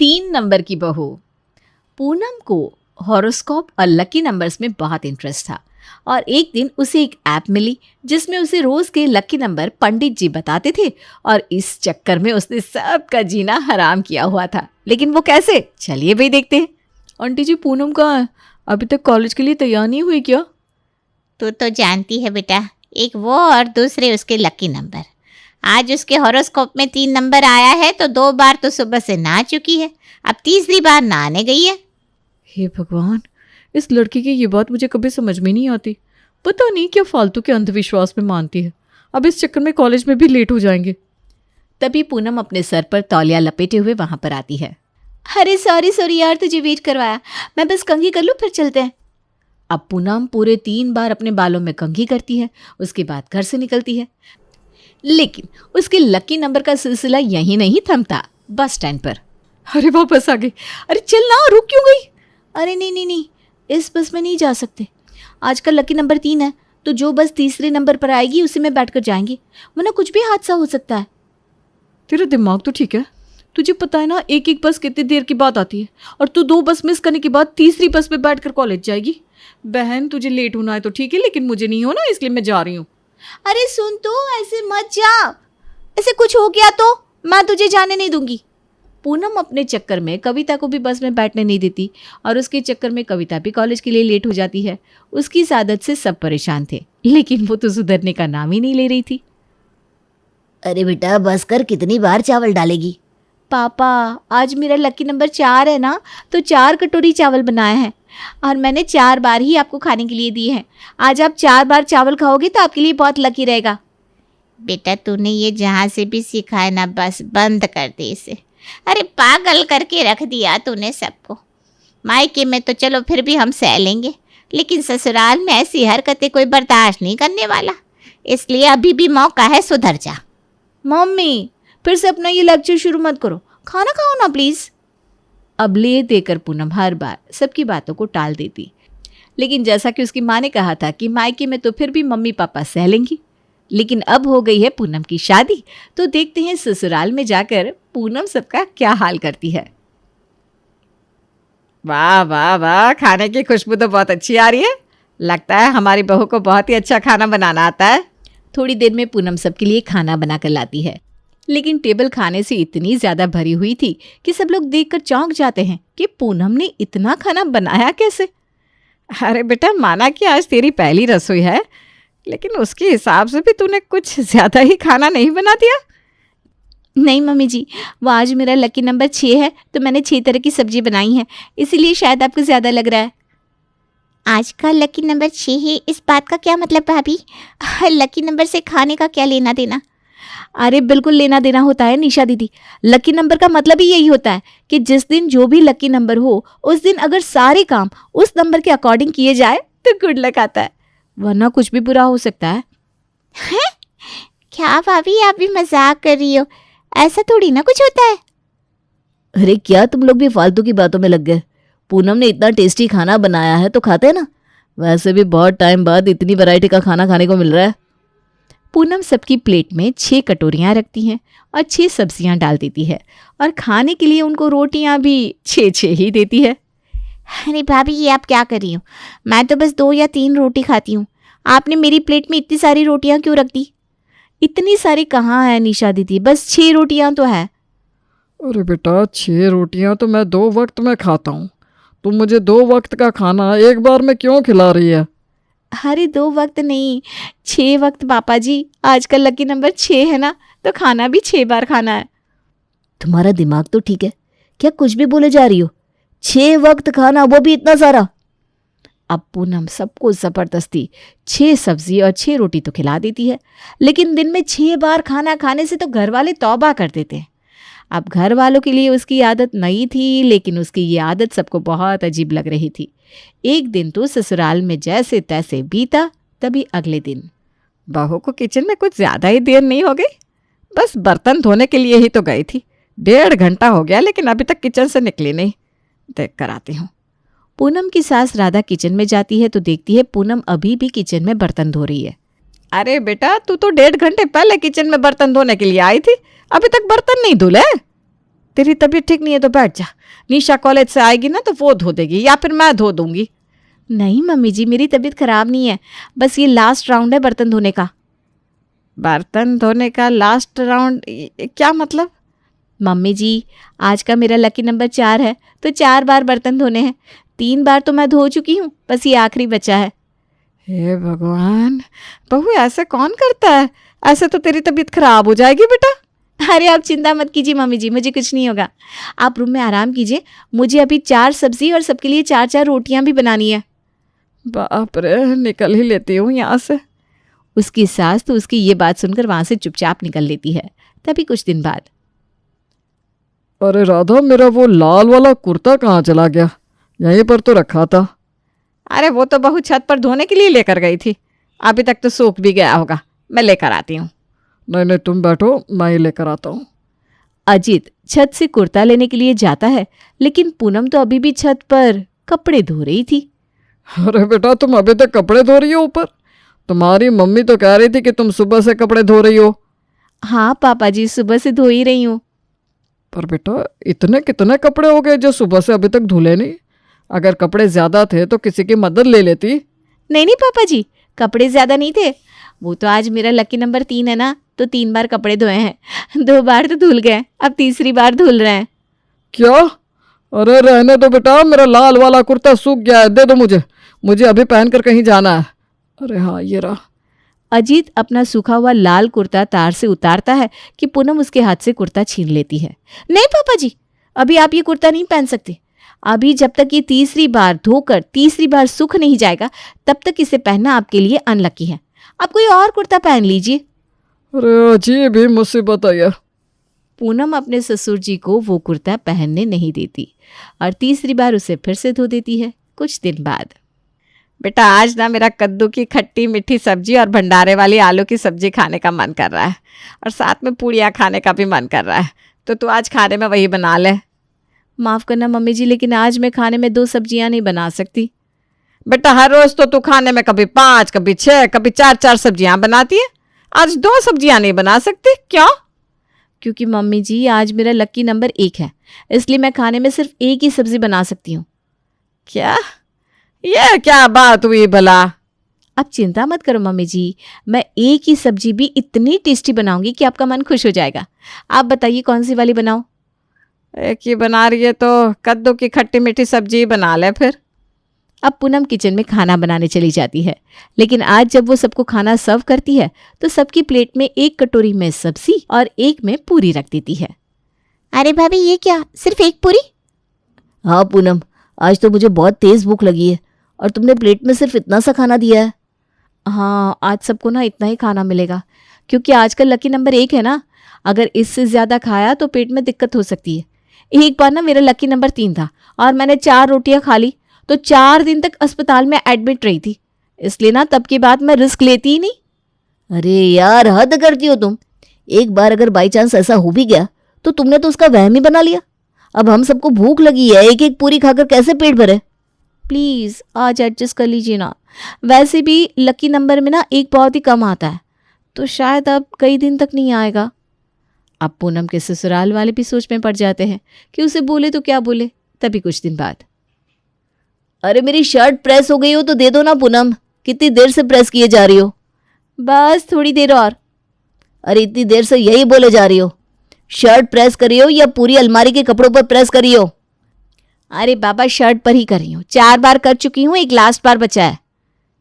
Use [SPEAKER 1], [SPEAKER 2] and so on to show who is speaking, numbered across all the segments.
[SPEAKER 1] 3 number की बहू। पूनम को हॉरोस्कोप और लकी नंबर्स में बहुत इंटरेस्ट था और एक दिन उसे एक ऐप मिली जिसमें उसे रोज के लकी नंबर पंडित जी बताते थे और इस चक्कर में उसने सबका जीना हराम किया हुआ था। लेकिन वो कैसे, चलिए भाई देखते हैं। आंटी जी, पूनम कहाँ है? अभी तक कॉलेज के लिए तैयार नहीं हुई क्या?
[SPEAKER 2] तू तो जानती है बेटा, एक वो और दूसरे उसके लकी नंबर। आज उसके हॉरोस्कोप में 3 नंबर आया है तो 2 बार तो सुबह से नहा चुकी है, अब तीसरी बार नहाने गई है।
[SPEAKER 1] हे भगवान, इस लड़की की ये बात मुझे कभी समझ में नहीं आती। पता नहीं क्या फालतू के अंधविश्वास में मानती है। अब इस चक्कर में कॉलेज में भी लेट हो जाएंगे। तभी पूनम अपने सर पर तौलिया लपेटे हुए वहां पर आती है। अरे सॉरी यार, तुझे वेट करवाया। मैं बस कंघी कर लूँ फिर चलते हैं। अब पूनम पूरे 3 बार अपने बालों में कंघी करती है, उसके बाद घर से निकलती है। लेकिन उसके लकी नंबर का सिलसिला यहीं नहीं थमता। बस स्टैंड पर अरे वापस आ गई। अरे चल ना, रुक क्यों गई? अरे नहीं, इस बस में नहीं जा सकते। आज का लकी नंबर 3 है तो जो बस तीसरे नंबर पर आएगी उसी में बैठकर जाएंगे, वरना कुछ भी हादसा हो सकता है। तेरा दिमाग तो ठीक है? तुझे पता है ना एक बस कितनी देर की बात आती है और तू 2 बस मिस करने के बाद तीसरी बस में बैठकर कॉलेज जाएगी। बहन, तुझे लेट होना है तो ठीक है, लेकिन मुझे नहीं होना, इसलिए मैं जा रही हूँ। अरे सुन, तू ऐसे मत जा, ऐसे कुछ हो गया तो मैं तुझे जाने नहीं दूंगी। पूनम अपने चक्कर में कविता को भी बस में बैठने नहीं देती और उसके चक्कर में कविता भी कॉलेज के लिए लेट हो जाती है। उसकी इस आदत से सब परेशान थे, लेकिन वो तो सुधरने का नाम ही नहीं ले रही थी।
[SPEAKER 3] अरे बेटा, बस कर, कितनी बार चावल डालेगी?
[SPEAKER 1] पापा, आज मेरा लकी नंबर 4 है ना, तो 4 कटोरी चावल बनाए हैं और मैंने 4 बार ही आपको खाने के लिए दिए हैं। आज आप 4 बार चावल खाओगे तो आपके लिए बहुत लकी रहेगा।
[SPEAKER 2] बेटा, तूने ये जहाँ से भी सीखा है ना, बस बंद कर दे इसे। अरे पागल करके रख दिया तूने सबको। मायके में तो चलो फिर भी हम सह लेंगे, लेकिन ससुराल में ऐसी हरकतें कोई बर्दाश्त नहीं करने वाला, इसलिए अभी भी मौका है, सुधर जा।
[SPEAKER 1] मम्मी, फिर से अपना ये लेक्चर शुरू मत करो, खाना खाओ ना प्लीज। अब ले देकर पूनम हर बार सबकी बातों को टाल देती, लेकिन जैसा कि उसकी माँ ने कहा था कि मायके में तो फिर भी मम्मी पापा सह लेंगी। लेकिन अब हो गई है पूनम की शादी, तो देखते हैं ससुराल में जाकर पूनम सबका क्या हाल करती है। वाह वाह वाह, खाने की खुशबू तो बहुत अच्छी आ रही है। लगता है हमारी बहू को बहुत ही अच्छा खाना बनाना आता है। थोड़ी देर में पूनम सबके लिए खाना बनाकर लाती है, लेकिन टेबल खाने से इतनी ज्यादा भरी हुई थी कि सब लोग देखकर चौंक जाते हैं कि पूनम ने इतना खाना बनाया कैसे। अरे बेटा, माना कि आज तेरी पहली रसोई है, लेकिन उसके हिसाब से भी तूने कुछ ज्यादा ही खाना नहीं बना दिया। नहीं मम्मी जी, वो आज मेरा लकी नंबर 6 है तो मैंने 6 तरह की सब्जी बनाई है, इसीलिए शायद आपको ज़्यादा लग रहा है।
[SPEAKER 2] आज का लकी नंबर 6 है, इस बात का क्या मतलब भाभी? लकी नंबर से खाने का क्या लेना देना?
[SPEAKER 1] अरे बिल्कुल लेना देना होता है निशा दीदी। लकी नंबर का मतलब ही यही होता है कि जिस दिन जो भी लकी नंबर हो उस दिन अगर सारे काम उस नंबर के अकॉर्डिंग किए जाए तो गुड लक आता है, वरना कुछ भी बुरा हो सकता है।
[SPEAKER 2] हैं? क्या भाभी, आप भी मजाक कर रही हो? ऐसा थोड़ी ना कुछ होता है।
[SPEAKER 3] अरे क्या तुम लोग भी फालतू की बातों में लग गए? पूनम ने इतना टेस्टी खाना बनाया है तो खाते हैं ना। वैसे भी बहुत टाइम बाद इतनी वैरायटी का खाना खाने को मिल रहा है।
[SPEAKER 1] पूनम सबकी प्लेट में 6 कटोरियाँ रखती हैं और 6 सब्जियां डाल देती है और खाने के लिए उनको रोटियां भी 6 ही देती है।
[SPEAKER 2] अरे भाभी, ये आप क्या कर रही हो? मैं तो बस 2 या 3 रोटी खाती हूँ, आपने मेरी प्लेट में इतनी सारी रोटियां क्यों रख दी?
[SPEAKER 1] इतनी सारी कहाँ है निशा दीदी, बस 6 रोटियां तो है।
[SPEAKER 4] अरे बेटा, 6 रोटियां तो मैं 2 वक्त में खाता हूँ, तुम मुझे 2 वक्त का खाना एक बार में क्यों खिला रही है?
[SPEAKER 1] अरे 2 वक्त नहीं, 6 वक्त पापा जी। आज का लकी नंबर 6 है ना, तो खाना भी 6 बार खाना है।
[SPEAKER 3] तुम्हारा दिमाग तो ठीक है, क्या कुछ भी बोले जा रही हो? 6 वक्त खाना, वो भी इतना सारा?
[SPEAKER 1] अब पूनम सबको जबरदस्ती 6 सब्जी और 6 रोटी तो खिला देती है, लेकिन दिन में 6 बार खाना खाने से तो घर वाले तौबा कर देते हैं। अब घर वालों के लिए उसकी आदत नई थी, लेकिन उसकी ये आदत सबको बहुत अजीब लग रही थी। एक दिन तो ससुराल में जैसे तैसे बीता, तभी अगले दिन बहू को किचन में कुछ ज़्यादा ही देर नहीं हो गई। बस बर्तन धोने के लिए ही तो गई थी, 1.5 घंटा हो गया, लेकिन अभी तक किचन से निकली नहीं। देख कर आती हूँ। पूनम की सास राधा किचन में जाती है तो देखती है पूनम अभी भी किचन में बर्तन धो रही है। अरे बेटा, तू तो 1.5 घंटे पहले किचन में बर्तन धोने के लिए आई थी, अभी तक बर्तन नहीं धुले? तेरी तबीयत ठीक नहीं है तो बैठ जा। निशा कॉलेज से आएगी ना तो वो धो देगी या फिर मैं धो दूंगी।
[SPEAKER 2] नहीं मम्मी जी, मेरी तबीयत खराब नहीं है, बस ये लास्ट राउंड है बर्तन धोने का।
[SPEAKER 1] बर्तन धोने का लास्ट राउंड? क्या मतलब?
[SPEAKER 2] मम्मी जी, आज का मेरा लकी नंबर 4 है, तो 4 बार बर्तन धोने हैं। 3 बार तो मैं धो चुकी हूँ, बस ये आखिरी बचा है।
[SPEAKER 1] हे भगवान, बहू ऐसे कौन करता है? ऐसे तो तेरी तबीयत खराब हो जाएगी बेटा।
[SPEAKER 2] अरे आप चिंता मत कीजिए मम्मी जी, मुझे कुछ नहीं होगा। आप रूम में आराम कीजिए, मुझे अभी 4 सब्जी और सबके लिए 4-4 रोटियां भी बनानी है।
[SPEAKER 1] बाप रे, निकल ही लेती हूँ यहाँ से।
[SPEAKER 2] उसकी सास तो उसकी ये बात सुनकर वहां से चुपचाप निकल लेती है। तभी कुछ दिन बाद,
[SPEAKER 4] अरे राधा, मेरा वो लाल वाला कुर्ता कहाँ चला गया? यहीं पर तो रखा था।
[SPEAKER 1] अरे वो तो बहू छत पर धोने के लिए लेकर गई थी, अभी तक तो सूख भी गया होगा। मैं लेकर आती हूँ।
[SPEAKER 4] नहीं नहीं, तुम बैठो, मैं ही लेकर आता हूँ।
[SPEAKER 2] अजीत छत से कुर्ता लेने के लिए जाता है, लेकिन पूनम तो अभी भी छत पर कपड़े धो रही थी।
[SPEAKER 4] अरे बेटा, तुम अभी तक कपड़े धो रही हो ऊपर? तुम्हारी मम्मी तो कह रही थी कि तुम सुबह से कपड़े धो रही हो।
[SPEAKER 2] हाँ पापा जी, सुबह से धो ही रही हूँ।
[SPEAKER 4] पर बेटा, इतने कितने कपड़े हो गए जो सुबह से अभी तक धुले नहीं? अगर कपड़े ज्यादा थे तो किसी की मदद ले लेती।
[SPEAKER 2] नहीं नहीं पापा जी, कपड़े ज्यादा नहीं थे। वो तो आज मेरा लकी नंबर 3 है ना, तो 3 बार कपड़े धोए हैं। 2 बार तो धुल गए, अब तीसरी बार धुल रहे हैं।
[SPEAKER 4] क्या? अरे रहने दो बेटा, मेरा लाल वाला कुर्ता सूख गया है, दे दो मुझे, मुझे अभी पहनकर कहीं जाना है। अरे हाँ, ये रहा।
[SPEAKER 2] अजीत अपना सूखा हुआ लाल कुर्ता तार से उतारता है कि पूनम उसके हाथ से कुर्ता छीन लेती है। नहीं पापा जी, अभी आप ये कुर्ता नहीं पहन सकते। अभी जब तक ये तीसरी बार धोकर तीसरी बार सूख नहीं जाएगा, तब तक इसे पहनना आपके लिए अनलकी है। आप कोई और कुर्ता पहन लीजिए।
[SPEAKER 4] अरे अजीब ही मुसीबत है यार।
[SPEAKER 2] पूनम अपने ससुर जी को वो कुर्ता पहनने नहीं देती और तीसरी बार उसे फिर से धो देती है। कुछ दिन बाद,
[SPEAKER 1] बेटा आज ना मेरा कद्दू की खट्टी मीठी सब्जी और भंडारे वाली आलू की सब्जी खाने का मन कर रहा है, और साथ में पूड़ियाँ खाने का भी मन कर रहा है, तो तू आज खाने में वही बना ले।
[SPEAKER 2] माफ़ करना मम्मी जी, लेकिन आज मैं खाने में 2 सब्जियां नहीं बना सकती।
[SPEAKER 1] बेटा हर रोज तो तू खाने में कभी 5, कभी 6, कभी 4-4 सब्जियां बनाती है, आज 2 सब्जियां नहीं बना सकती? क्यों?
[SPEAKER 2] क्योंकि मम्मी जी आज मेरा लकी नंबर 1 है, इसलिए मैं खाने में सिर्फ एक ही सब्जी बना सकती हूँ।
[SPEAKER 1] क्या? यह क्या बात हुई भला?
[SPEAKER 2] आप चिंता मत करो मम्मी जी, मैं एक ही सब्जी भी इतनी टेस्टी बनाऊंगी कि आपका मन खुश हो जाएगा। आप बताइए कौन सी वाली बनाऊं?
[SPEAKER 1] एक ही बना रही है तो कद्दू की खट्टी मीठी सब्जी बना ले फिर।
[SPEAKER 2] अब पूनम किचन में खाना बनाने चली जाती है, लेकिन आज जब वो सबको खाना सर्व करती है तो सबकी प्लेट में एक कटोरी में सब्जी और एक में पूरी रख देती है।
[SPEAKER 3] अरे भाभी, ये क्या, सिर्फ एक पूरी? हाँ पूनम, आज तो मुझे बहुत तेज भूख लगी है और तुमने प्लेट में सिर्फ इतना सा खाना दिया है।
[SPEAKER 2] हाँ, आज सबको ना इतना ही खाना मिलेगा, क्योंकि आज का लकी नंबर 1 है ना। अगर इससे ज़्यादा खाया तो पेट में दिक्कत हो सकती है। एक बार ना मेरा लकी नंबर 3 था और मैंने 4 रोटियां खा ली तो 4 दिन तक अस्पताल में एडमिट रही थी, इसलिए ना तब की बात मैं रिस्क लेती ही नहीं।
[SPEAKER 3] अरे यार, हद करती हो तुम। एक बार अगर बाई चांस ऐसा हो भी गया तो तुमने तो उसका वहम ही बना लिया। अब हम सबको भूख लगी है, एक एक पूरी खाकर कैसे पेट भरे?
[SPEAKER 2] प्लीज़ आज एडजस्ट कर लीजिए ना। वैसे भी लकी नंबर में ना 1 बहुत ही कम आता है, तो शायद अब कई दिन तक नहीं आएगा। अब पूनम के ससुराल वाले भी सोच में पड़ जाते हैं कि उसे बोले तो क्या बोले। तभी कुछ दिन बाद,
[SPEAKER 3] अरे मेरी शर्ट प्रेस हो गई हो तो दे दो ना पूनम, कितनी देर से प्रेस किए जा रही हो?
[SPEAKER 2] बस थोड़ी देर और।
[SPEAKER 3] अरे इतनी देर से यही बोले जा रही हो, शर्ट प्रेस करी हो या पूरी अलमारी के कपड़ों पर प्रेस करी हो?
[SPEAKER 2] अरे बाबा, शर्ट पर ही कर रही हूँ, 4 बार कर चुकी हूँ, एक लास्ट बार बचा है।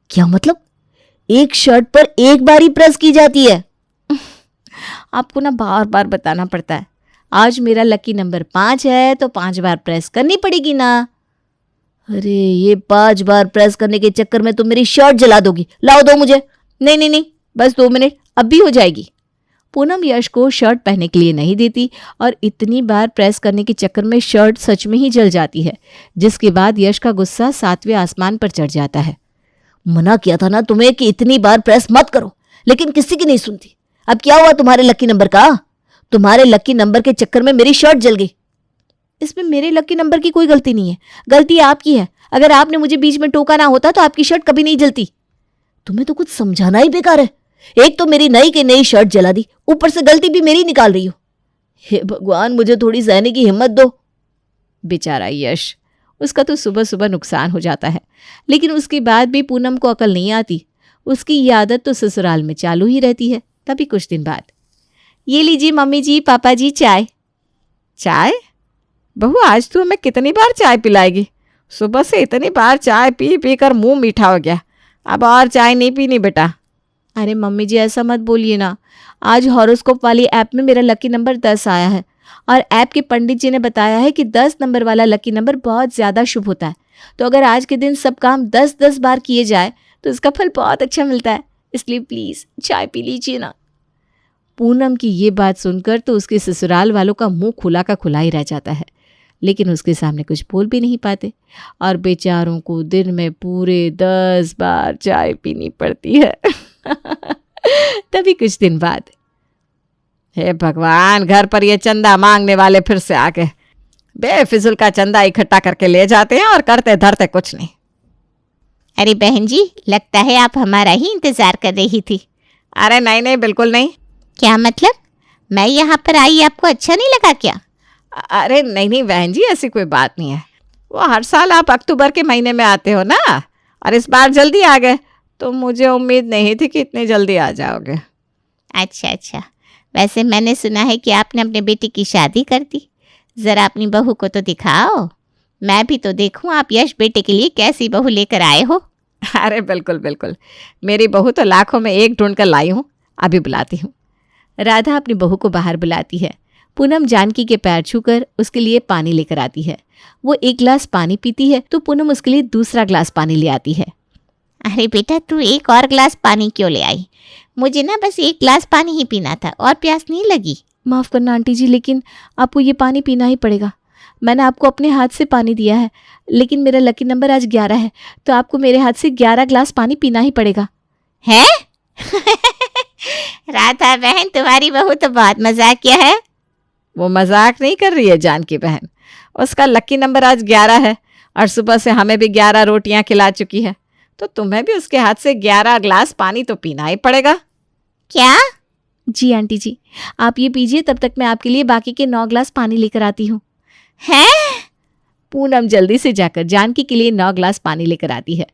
[SPEAKER 3] क्या मतलब? एक शर्ट पर एक बार ही प्रेस की जाती है?
[SPEAKER 2] आपको ना बार बार बताना पड़ता है। आज मेरा लकी नंबर 5 है तो 5 बार प्रेस करनी पड़ेगी ना।
[SPEAKER 3] अरे ये 5 बार प्रेस करने के चक्कर में तुम मेरी शर्ट जला दोगी। लाओ दो मुझे।
[SPEAKER 2] नहीं नहीं नहीं, बस 2 मिनट, अब भी हो जाएगी। पूनम यश को शर्ट पहनने के लिए नहीं देती और इतनी बार प्रेस करने के चक्कर में शर्ट सच में ही जल जाती है, जिसके बाद यश का गुस्सा 7वें आसमान पर चढ़ जाता है।
[SPEAKER 3] मना किया था ना तुम्हें कि इतनी बार प्रेस मत करो, लेकिन किसी की नहीं सुनती। अब क्या हुआ तुम्हारे लकी नंबर का? तुम्हारे लकी नंबर के चक्कर में मेरी शर्ट जल गई।
[SPEAKER 2] इसमें मेरे लकी नंबर की कोई गलती नहीं है, गलती आपकी है। अगर आपने मुझे बीच में टोका ना होता तो आपकी शर्ट कभी नहीं जलती।
[SPEAKER 3] तुम्हें तो कुछ समझाना ही बेकार है। एक तो मेरी नई की नई शर्ट जला दी, ऊपर से गलती भी मेरी निकाल रही हो। हे भगवान, मुझे थोड़ी सहने की हिम्मत दो।
[SPEAKER 1] बेचारा यश, उसका तो सुबह सुबह नुकसान हो जाता है, लेकिन उसके बाद भी पूनम को अकल नहीं आती। उसकी ये आदत तो ससुराल में चालू ही रहती है। तभी कुछ दिन बाद, ये लीजिए मम्मी जी, पापा जी, चाय। चाय? बहू, आज तू हमें कितनी बार चाय पिलाएगी? सुबह से इतनी बार चाय पी पी कर मुंह मीठा हो गया, अब और चाय नहीं पीनी बेटा। अरे मम्मी जी, ऐसा मत बोलिए ना। आज हॉरोस्कोप वाली ऐप में मेरा लकी नंबर 10 आया है और ऐप के पंडित जी ने बताया है कि 10 नंबर वाला लकी नंबर बहुत ज़्यादा शुभ होता है। तो अगर आज के दिन सब काम 10-10 बार किए जाए तो इसका फल बहुत अच्छा मिलता है। इसलिए प्लीज़ चाय पी लीजिए ना। पूनम की ये बात सुनकर तो उसके ससुराल वालों का मुंह खुला का खुला ही रह जाता है, लेकिन उसके सामने कुछ बोल भी नहीं पाते और बेचारों को दिन में पूरे 10 बार चाय पीनी पड़ती है। तभी कुछ दिन बाद, हे भगवान, घर पर ये चंदा मांगने वाले फिर से आ गए। बेफिजुल का चंदा इकट्ठा करके ले जाते हैं और करते धरते कुछ नहीं।
[SPEAKER 2] अरे बहन जी, लगता है आप हमारा ही इंतजार कर रही थी।
[SPEAKER 1] अरे नहीं नहीं, बिल्कुल नहीं।
[SPEAKER 2] क्या मतलब? मैं यहाँ पर आई आपको अच्छा नहीं लगा क्या?
[SPEAKER 1] अरे नहीं नहीं बहन जी, ऐसी कोई बात नहीं है। वो हर साल आप अक्टूबर के महीने में आते हो ना, और इस बार जल्दी आ गए, तो मुझे उम्मीद नहीं थी कि इतने जल्दी आ जाओगे।
[SPEAKER 2] अच्छा, वैसे मैंने सुना है कि आपने अपने बेटे की शादी कर दी। ज़रा अपनी बहू को तो दिखाओ, मैं भी तो देखूं आप यश बेटे के लिए कैसी बहू लेकर आए हो।
[SPEAKER 1] अरे बिल्कुल बिल्कुल, मेरी बहू तो लाखों में एक ढूंढ कर लाई हूँ, अभी बुलाती हूँ। राधा अपनी बहू को बाहर बुलाती है। पूनम जानकी के पैर छूकर उसके लिए पानी लेकर आती है। वो एक गिलास पानी पीती है तो पूनम उसके लिए दूसरा गिलास पानी ले आती है।
[SPEAKER 2] अरे बेटा, तू एक और गिलास पानी क्यों ले आई? मुझे ना बस एक गिलास पानी ही पीना था, और प्यास नहीं लगी।
[SPEAKER 1] माफ़ करना आंटी जी, लेकिन आपको ये पानी पीना ही पड़ेगा। मैंने आपको अपने हाथ से पानी दिया है, लेकिन मेरा लकी नंबर आज 11 है, तो आपको मेरे हाथ से 11 गिलास पानी पीना ही पड़ेगा।
[SPEAKER 2] है? राधा बहन, तुम्हारी बहू तो बहुत मजाक किया है।
[SPEAKER 1] वो मजाक नहीं कर रही है जानकी बहन, उसका लकी नंबर आज 11 है और सुबह से हमें भी 11 रोटियां खिला चुकी है, तो तुम्हें भी उसके हाथ से 11 गिलास पानी तो पीना ही पड़ेगा।
[SPEAKER 2] क्या?
[SPEAKER 1] जी आंटी जी, आप ये पीजिए, तब तक मैं आपके लिए बाकी के 9 गिलास पानी लेकर आती हूँ।
[SPEAKER 2] है?
[SPEAKER 1] पूनम जल्दी से जाकर जानकी के लिए 9 गिलास पानी लेकर आती है,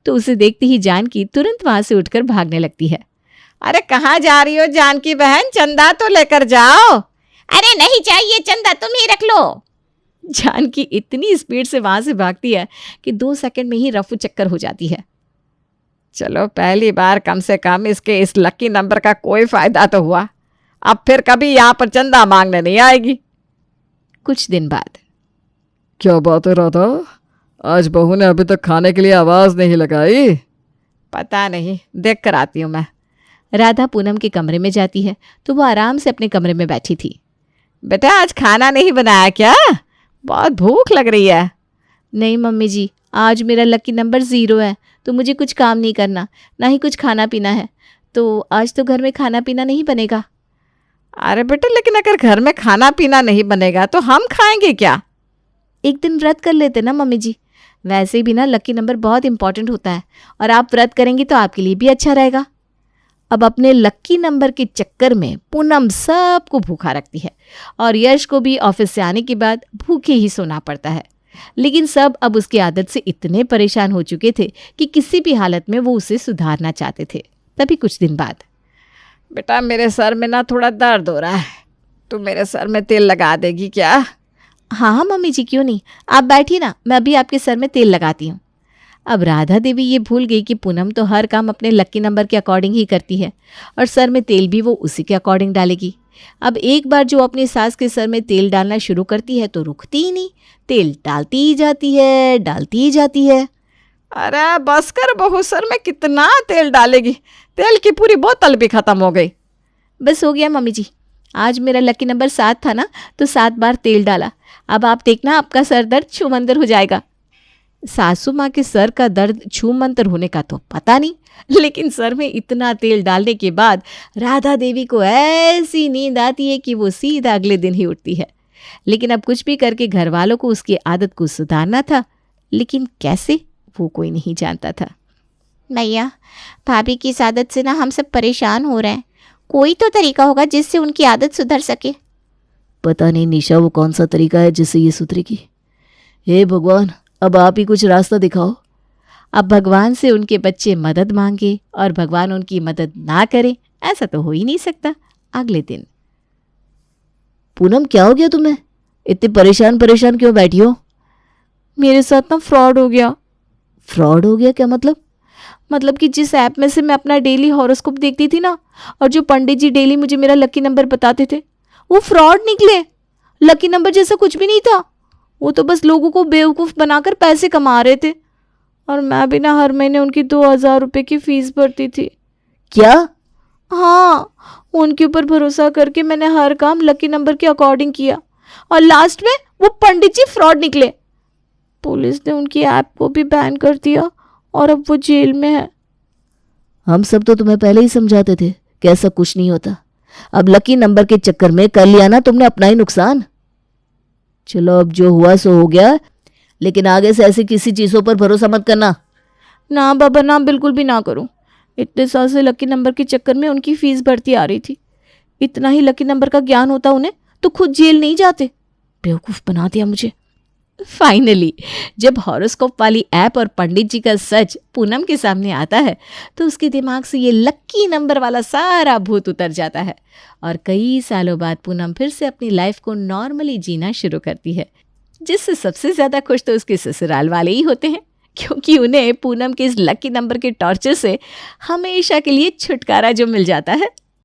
[SPEAKER 1] तो उसे देखते ही जानकी तुरंत वहां से उठकर भागने लगती है। अरे कहाँ जा रही हो जानकी बहन, चंदा तो लेकर जाओ।
[SPEAKER 2] अरे नहीं चाहिए चंदा, तुम ही रख लो।
[SPEAKER 1] जानकी इतनी स्पीड से वहां से भागती है कि 2 सेकंड में ही रफू चक्कर हो जाती है। चलो, पहली बार कम से कम इसके इस लकी नंबर का कोई फायदा तो हुआ, अब फिर कभी यहाँ पर चंदा मांगने नहीं आएगी। कुछ दिन बाद,
[SPEAKER 4] क्या बात है राधा, आज बहू ने अभी तक खाने के लिए आवाज नहीं लगाई?
[SPEAKER 1] पता नहीं, देख कर आती हूँ मैं। राधा पूनम के कमरे में जाती है तो वो आराम से अपने कमरे में बैठी थी। बेटा, आज खाना नहीं बनाया क्या? बहुत भूख लग रही है। नहीं मम्मी जी, आज मेरा लकी नंबर 0 है, तो मुझे कुछ काम नहीं करना, ना ही कुछ खाना पीना है, तो आज तो घर में खाना पीना नहीं बनेगा। अरे बेटा, लेकिन अगर घर में खाना पीना नहीं बनेगा तो हम खाएंगे क्या? एक दिन व्रत कर लेते ना मम्मी जी, वैसे भी ना लकी नंबर बहुत इंपॉर्टेंट होता है, और आप व्रत करेंगी तो आपके लिए भी अच्छा रहेगा। अब अपने लक्की नंबर के चक्कर में पूनम सबको भूखा रखती है और यश को भी ऑफिस से आने के बाद भूखे ही सोना पड़ता है। लेकिन सब अब उसकी आदत से इतने परेशान हो चुके थे कि किसी भी हालत में वो उसे सुधारना चाहते थे। तभी कुछ दिन बाद, बेटा मेरे सर में ना थोड़ा दर्द हो रहा है, तू मेरे सर में तेल लगा देगी क्या? हाँ हाँ मम्मी जी, क्यों नहीं, आप बैठिए ना, मैं अभी आपके सर में तेल लगाती हूँ। अब राधा देवी ये भूल गई कि पूनम तो हर काम अपने लकी नंबर के अकॉर्डिंग ही करती है और सर में तेल भी वो उसी के अकॉर्डिंग डालेगी। अब एक बार जो अपनी सास के सर में तेल डालना शुरू करती है तो रुकती ही नहीं, तेल डालती ही जाती है, डालती ही जाती है। अरे बस कर बहू, सर में कितना तेल डालेगी, तेल की पूरी बोतल भी खत्म हो गई। बस हो गया मम्मी जी, आज मेरा लकी नंबर 7 था ना, तो 7 बार तेल डाला, अब आप देखना आपका सर दर्द छूमंतर हो जाएगा। सासू माँ के सर का दर्द छूमंतर होने का तो पता नहीं, लेकिन सर में इतना तेल डालने के बाद राधा देवी को ऐसी नींद आती है कि वो सीधा अगले दिन ही उठती है। लेकिन अब कुछ भी करके घर वालों को उसकी आदत को सुधारना था, लेकिन कैसे वो कोई नहीं जानता था।
[SPEAKER 2] भैया, भाभी की इस आदत से ना हम सब परेशान हो रहे हैं, कोई तो तरीका होगा जिससे उनकी आदत सुधर सके।
[SPEAKER 3] पता नहीं निशा वो कौन सा तरीका है जिससे ये सुधरेगी। हे भगवान, अब आप ही कुछ रास्ता दिखाओ।
[SPEAKER 2] अब भगवान से उनके बच्चे मदद मांगे और भगवान उनकी मदद ना करे, ऐसा तो हो ही नहीं सकता। अगले दिन
[SPEAKER 3] पूनम, क्या हो गया तुम्हें? इतने परेशान परेशान क्यों बैठी हो?
[SPEAKER 1] मेरे साथ ना फ्रॉड हो गया।
[SPEAKER 3] फ्रॉड हो गया? क्या मतलब?
[SPEAKER 1] मतलब कि जिस ऐप में से मैं अपना डेली हॉरोस्कोप देखती थी ना, और जो पंडित जी डेली मुझे मेरा लकी नंबर बताते थे, वो फ्रॉड निकले। लकी नंबर जैसा कुछ भी नहीं था। वो तो बस लोगों को बेवकूफ़ बनाकर पैसे कमा रहे थे। और मैं भी ना हर महीने उनकी 2000 रुपये की फ़ीस भरती थी।
[SPEAKER 3] क्या?
[SPEAKER 1] हाँ, उनके ऊपर भरोसा करके मैंने हर काम लकी नंबर के अकॉर्डिंग किया, और लास्ट में वो पंडित जी फ्रॉड निकले। पुलिस ने उनकी ऐप को भी बैन कर दिया और अब वो जेल में है।
[SPEAKER 3] हम सब तो तुम्हें पहले ही समझाते थे कि ऐसा कुछ नहीं होता। अब लकी नंबर के चक्कर में कर लिया ना तुमने अपना ही नुकसान। चलो, अब जो हुआ सो हो गया, लेकिन आगे से ऐसी किसी चीज़ों पर भरोसा मत करना।
[SPEAKER 1] ना बाबा ना, बिल्कुल भी ना करूं। इतने साल से लकी नंबर के चक्कर में उनकी फीस बढ़ती आ रही थी। इतना ही लकी नंबर का ज्ञान होता उन्हें तो खुद जेल नहीं जाते। बेवकूफ़ बना दिया मुझे।
[SPEAKER 2] फाइनली जब हॉरोस्कोप वाली ऐप और पंडित जी का सच पूनम के सामने आता है तो उसके दिमाग से ये लक्की नंबर वाला सारा भूत उतर जाता है और कई सालों बाद पूनम फिर से अपनी लाइफ को नॉर्मली जीना शुरू करती है, जिससे सबसे ज़्यादा खुश तो उसके ससुराल वाले ही होते हैं, क्योंकि उन्हें पूनम के इस लकी नंबर के टॉर्चर से हमेशा के लिए छुटकारा जो मिल जाता है।